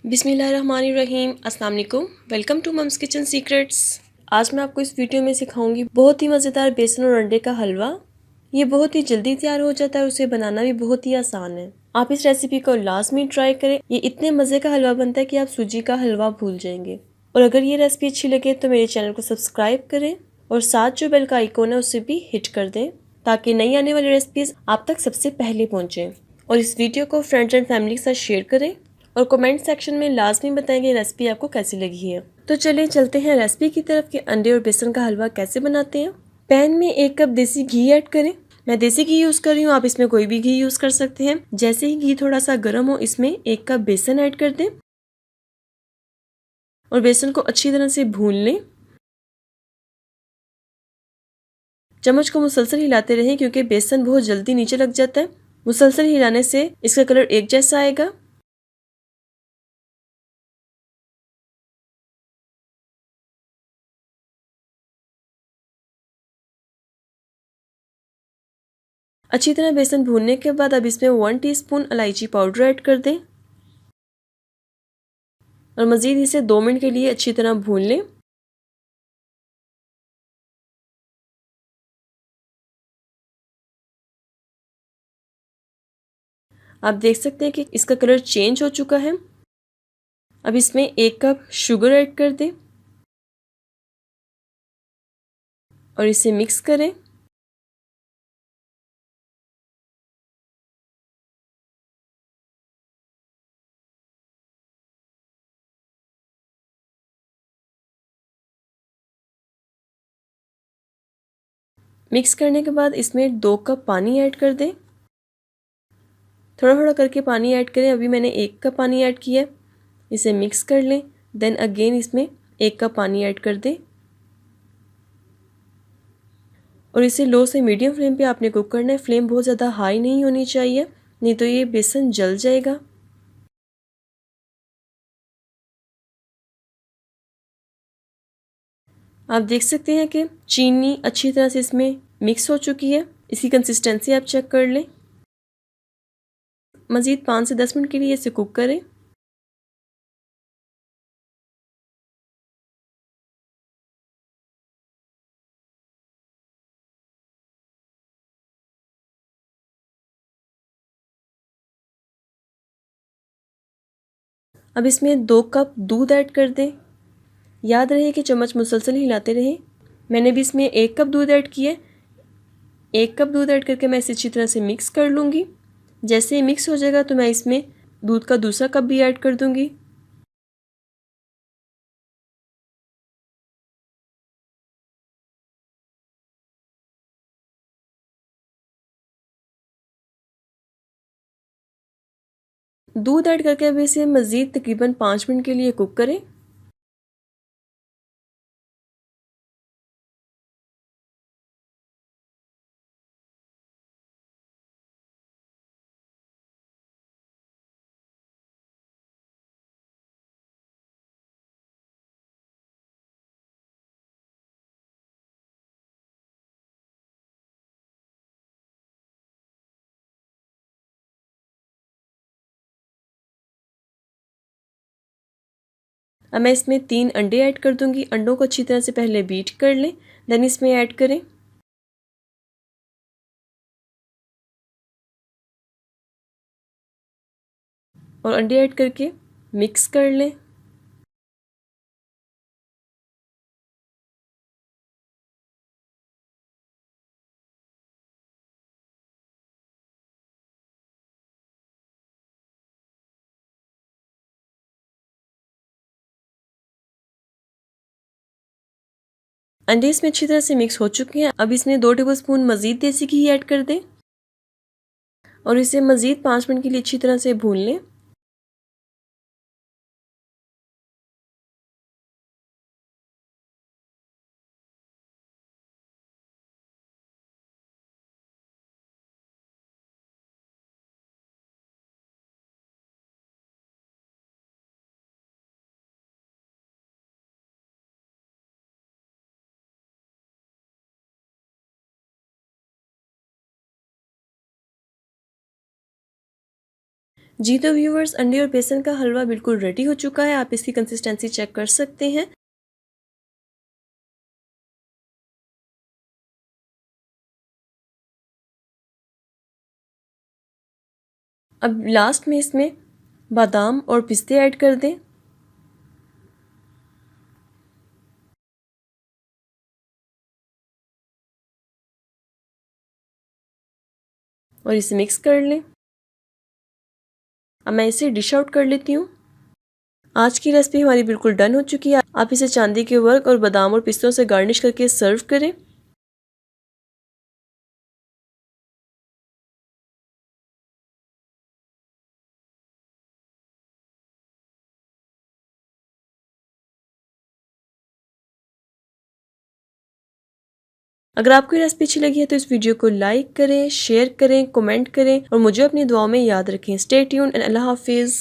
बिस्मिल्लाहिर्रहमानिर्रहीम। अस्सलाम वालेकुम। Welcome to mum's kitchen secrets. आज मैं आपको इस वीडियो में सिखाऊंगी बहुत ही मज़ेदार बेसन और अंडे का हलवा। ये बहुत ही जल्दी तैयार हो जाता है, उसे बनाना भी बहुत ही आसान है। आप इस रेसिपी को लाजमी ट्राई करें। ये इतने मज़े का हलवा बनता है कि आप सूजी का हलवा भूल जाएंगे। और अगर ये रेसिपी अच्छी लगे तो मेरे चैनल को सब्सक्राइब करें और साथ जो बेल का आइकॉन है उसे भी हिट कर दें, ताकि नई आने वाली रेसिपीज आप तक सबसे पहले पहुंचे। और इस वीडियो को फ्रेंड्स एंड फैमिली के साथ शेयर करें और कमेंट सेक्शन में लाजमी बताएं कि रेसिपी आपको कैसी लगी है। तो चलिए चलते हैं रेसिपी की तरफ कि अंडे और बेसन का हलवा कैसे बनाते हैं। पैन में 1 कप देसी घी ऐड करें। मैं देसी घी यूज़ कर रही हूँ, आप इसमें कोई भी घी यूज़ कर सकते हैं। जैसे ही घी थोड़ा सा गर्म हो, इसमें 1 कप बेसन ऐड कर दें और बेसन को अच्छी तरह से भून लें। चम्मच को मुसलसल हिलाते रहें क्योंकि बेसन बहुत जल्दी नीचे लग जाता है। मुसलसल हिलाने से इसका कलर एक जैसा आएगा। अच्छी तरह बेसन भूनने के बाद अब इसमें 1 टीस्पून इलायची पाउडर ऐड कर दें और मज़ीद इसे 2 मिनट के लिए अच्छी तरह भून लें। आप देख सकते हैं कि इसका कलर चेंज हो चुका है। अब इसमें 1 कप शुगर ऐड कर दें और इसे मिक्स करें। मिक्स करने के बाद इसमें 2 कप पानी ऐड कर दें। थोड़ा थोड़ा करके पानी ऐड करें। अभी मैंने 1 कप पानी ऐड किया है। इसे मिक्स कर लें। देन अगेन इसमें 1 कप पानी ऐड कर दें और इसे लो से मीडियम फ्लेम पे आपने कुक करना है। फ्लेम बहुत ज़्यादा हाई नहीं होनी चाहिए, नहीं तो ये बेसन जल जाएगा। आप देख सकते हैं कि चीनी अच्छी तरह से इसमें मिक्स हो चुकी है। इसकी कंसिस्टेंसी आप चेक कर लें। मज़ीद 5 से 10 मिनट के लिए इसे कुक करें। अब इसमें 2 कप दूध ऐड कर दें। याद रहे कि चम्मच मुसलसल हिलाते रहें। मैंने भी इसमें 1 कप दूध ऐड किया है। 1 कप दूध ऐड करके मैं इसे अच्छी तरह से मिक्स कर लूँगी। जैसे ही मिक्स हो जाएगा तो मैं इसमें दूध का दूसरा कप भी ऐड कर दूँगी। दूध ऐड करके अब इसे मज़ीद तकरीबन 5 मिनट के लिए कुक करें। अब मैं इसमें 3 अंडे ऐड कर दूँगी। अंडों को अच्छी तरह से पहले बीट कर लें, देन इसमें ऐड करें। और अंडे ऐड करके मिक्स कर लें। अंडे इसमें अच्छी तरह से मिक्स हो चुके हैं। अब इसमें 2 टेबलस्पून मज़ीद देसी घी ऐड कर दें और इसे मज़ीद 5 मिनट के लिए अच्छी तरह से भून लें। जी तो व्यूवर्स, अंडे और बेसन का हलवा बिल्कुल रेडी हो चुका है। आप इसकी कंसिस्टेंसी चेक कर सकते हैं। अब लास्ट में इसमें बादाम और पिस्ते ऐड कर दें और इसे मिक्स कर लें। अब मैं इसे डिश आउट कर लेती हूँ। आज की रेसिपी हमारी बिल्कुल डन हो चुकी है। आप इसे चांदी के वर्क और बादाम और पिस्तों से गार्निश करके सर्व करें। अगर आपको ये रेसिपी अच्छी लगी है तो इस वीडियो को लाइक करें, शेयर करें, कमेंट करें और मुझे अपनी दुआओं में याद रखें। स्टे ट्यून्ड एंड अल्लाह हाफिज़।